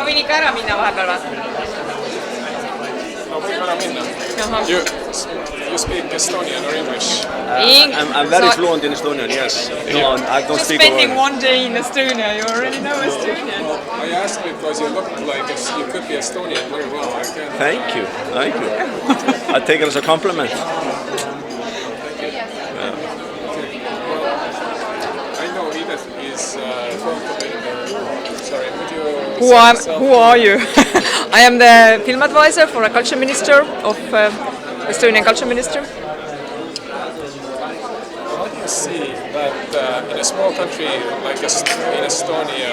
võin ikka ära minna vahepeal või? No, we're gonna minna. You speak Estonian or English? I'm very fluent in Estonian, yes. No, I don't Just speak spending over. one day in Estonia, you already know Estonian. I asked because you look like you could be Estonian very well. Thank you. I take it as a compliment. I know Edith is from sorry, would you Who are you? I am the film advisor for a culture minister of Estonian culture minister. How do you see that in a small country like in Estonia,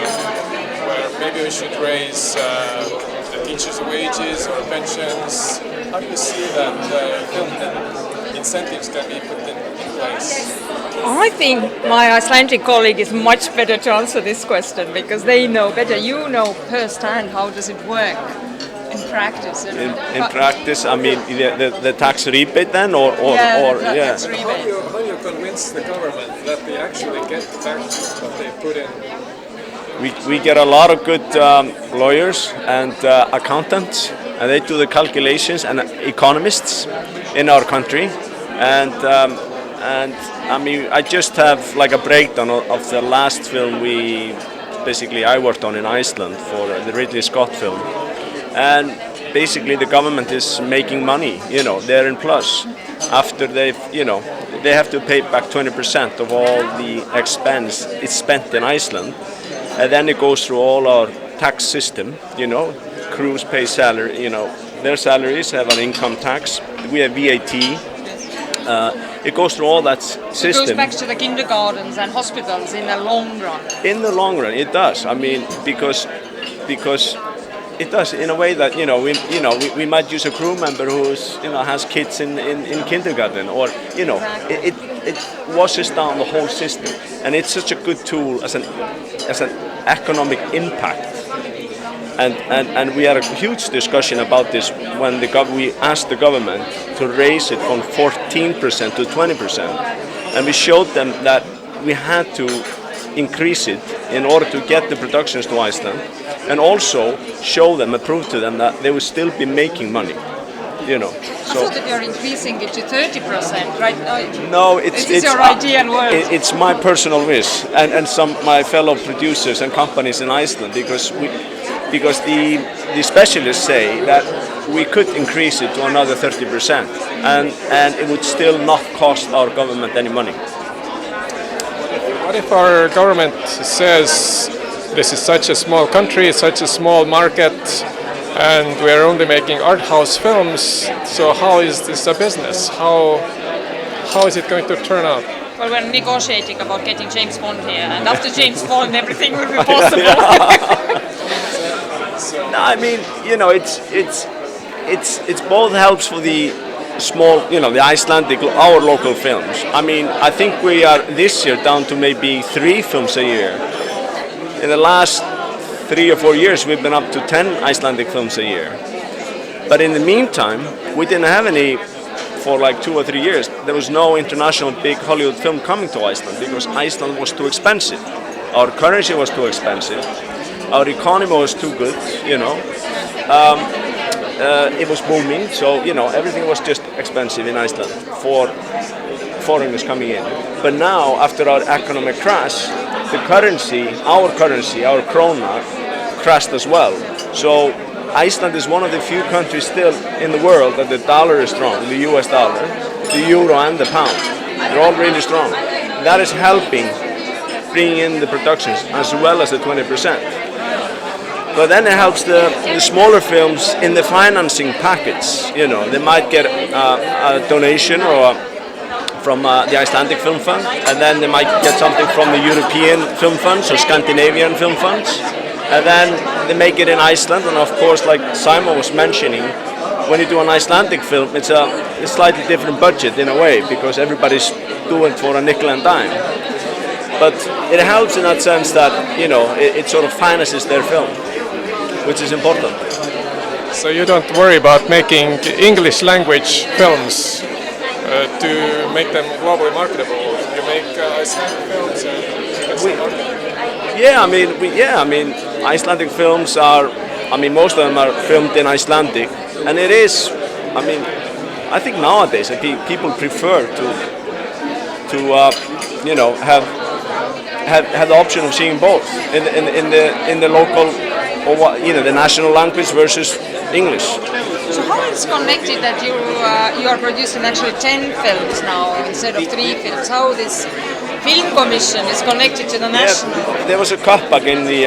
where maybe we should raise the teachers' wages or pensions, how do you see that film incentives can be put in place? I think my Icelandic colleague is much better to answer this question because they know better. You know firsthand how does it work in practice. In practice, I mean the tax rebate then, or tax rebate. How do you convince the government that they actually get the tax that they put in? We get a lot of good lawyers and accountants, and they do the calculations, and economists in our country, and I mean I just have like a breakdown of the last film I worked on in Iceland for the Ridley Scott film, and basically the government is making money. They're in plus after they have to pay back 20% of all the expense it's spent in Iceland. And then it goes through all our tax system, crews pay salary, their salaries have an income tax, we have VAT, it goes through all that system. It goes back to the kindergartens and hospitals in the long run. In the long run, it does. I mean, because it does in a way that we might use a crew member who's has kids in kindergarten, or it washes down the whole system, and it's such a good tool as an economic impact. And we had a huge discussion about this when we asked the government to raise it from 14% to 20%, and we showed them that we had to increase it in order to get the productions to Iceland, and also show them and prove to them that they would still be making money. I thought that you're increasing it to 30%, right? No, it's your idea and word. It's my personal wish, and some my fellow producers and companies in Iceland, because the specialists say that we could increase it to another 30%, and it would still not cost our government any money. What if our government says this is such a small country, such a small market, and we are only making art house films, so how is this a business? How is it going to turn out? Well, we're negotiating about getting James Bond here, and after James Bond everything will be possible. No, I mean, it's both helps for the small, the Icelandic, our local films. I mean, I think we are this year down to maybe 3 films a year. In the last 3 or 4 years, we've been up to 10 Icelandic films a year. But in the meantime, we didn't have any for like 2 or 3 years. There was no international big Hollywood film coming to Iceland because Iceland was too expensive. Our currency was too expensive. Our economy was too good, it was booming, so everything was just expensive in Iceland for foreigners coming in. But now, after our economic crash, our krona, crashed as well. So Iceland is one of the few countries still in the world that the dollar is strong, the US dollar, the euro and the pound. They're all really strong. That is helping bring in the productions as well as the 20%. But then it helps the smaller films in the financing package. They might get a donation from the Icelandic Film Fund, and then they might get something from the European Film Funds or Scandinavian Film Funds, and then they make it in Iceland. And of course, like Simon was mentioning, when you do an Icelandic film, it's a slightly different budget in a way because everybody's doing it for a nickel and dime. But it helps in that sense that it sort of finances their film, which is important. So you don't worry about making English language films to make them globally marketable. You make Icelandic films and I mean Icelandic films are I mean, most of them are filmed in Icelandic, and it is. I mean, I think nowadays people prefer to you know, have the option of seeing both in the local, or what, you know, the national language versus English. So how it's connected that you are producing actually 10 films now instead of 3 films? How this film commission is connected to the national? Yeah, there was a cutback in the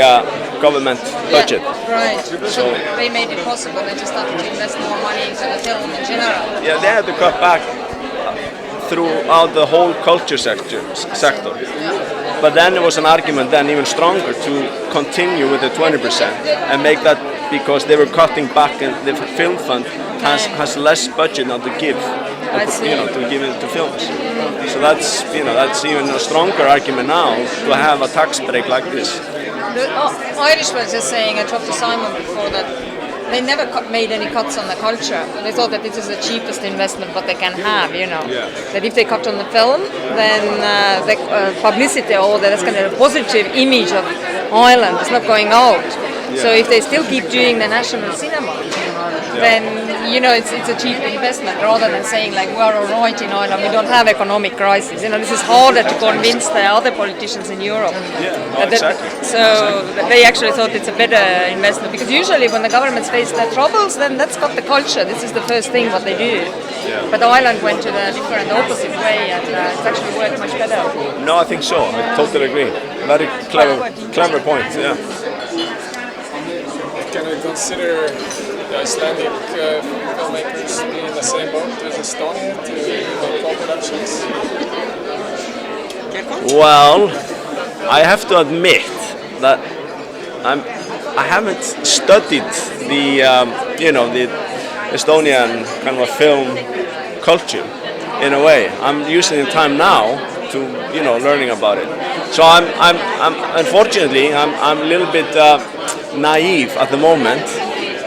government budget. Yeah, right. So they made it possible. They just started to invest more money into the film in general. Yeah, they had to cut back throughout the whole culture sector. Yeah. But then there was an argument then even stronger to continue with the 20% and make that, because they were cutting back and the film fund has less budget now to give, you know, to give it to films. So that's, you know, that's even a stronger argument now to have a tax break like this. The Irish was just saying, I talked to Simon before, that they never made any cuts on the culture. They thought that this is the cheapest investment what they can have, you know. Yeah. That if they cut on the film, then the publicity or that's kind of a positive image of Ireland is not going out. Yeah. So if they still keep doing the national cinema, then, you know, it's a cheap investment rather than saying like we are all right in Ireland, we don't have economic crisis. You know, this is harder to convince the other politicians in Europe. Yeah, exactly. So they actually thought it's a better investment, because usually when the governments face their troubles, then that's got the culture. This is the first thing what they do. Yeah. But Ireland went to the different opposite way, and it's actually worked much better. No, I think so. I totally agree. Very clever point. Yeah. Can we consider the Icelandic filmmakers be in the same boat as Estonia to make co-productions? Well, I have to admit that I haven't studied the you know, the Estonian kind of a film culture in a way. I'm using the time now to, you know, learning about it. So I'm unfortunately I'm a little bit naive at the moment,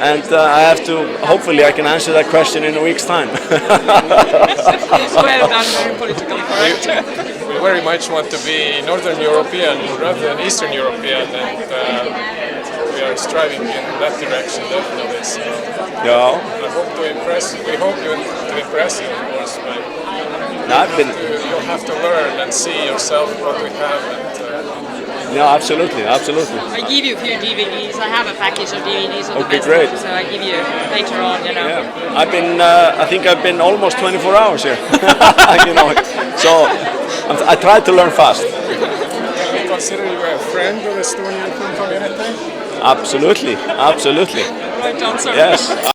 and I have to, hopefully I can answer that question in a week's time. Well done, very politically correct. We very much want to be Northern European rather than Eastern European, and we are striving in that direction definitely. So Yeah. I hope to impress. We hope to impress you, of course, but you'll have to learn and see yourself what we have. No, absolutely. I give you a few DVDs. I have a package of DVDs of the best great. ones, so I give you later on, you know. Yeah. I've been, I think I've been almost 24 hours here. You know, so I tried to learn fast. Can we consider you a friend of the Estonian film community? Absolutely. Right answer. Yes.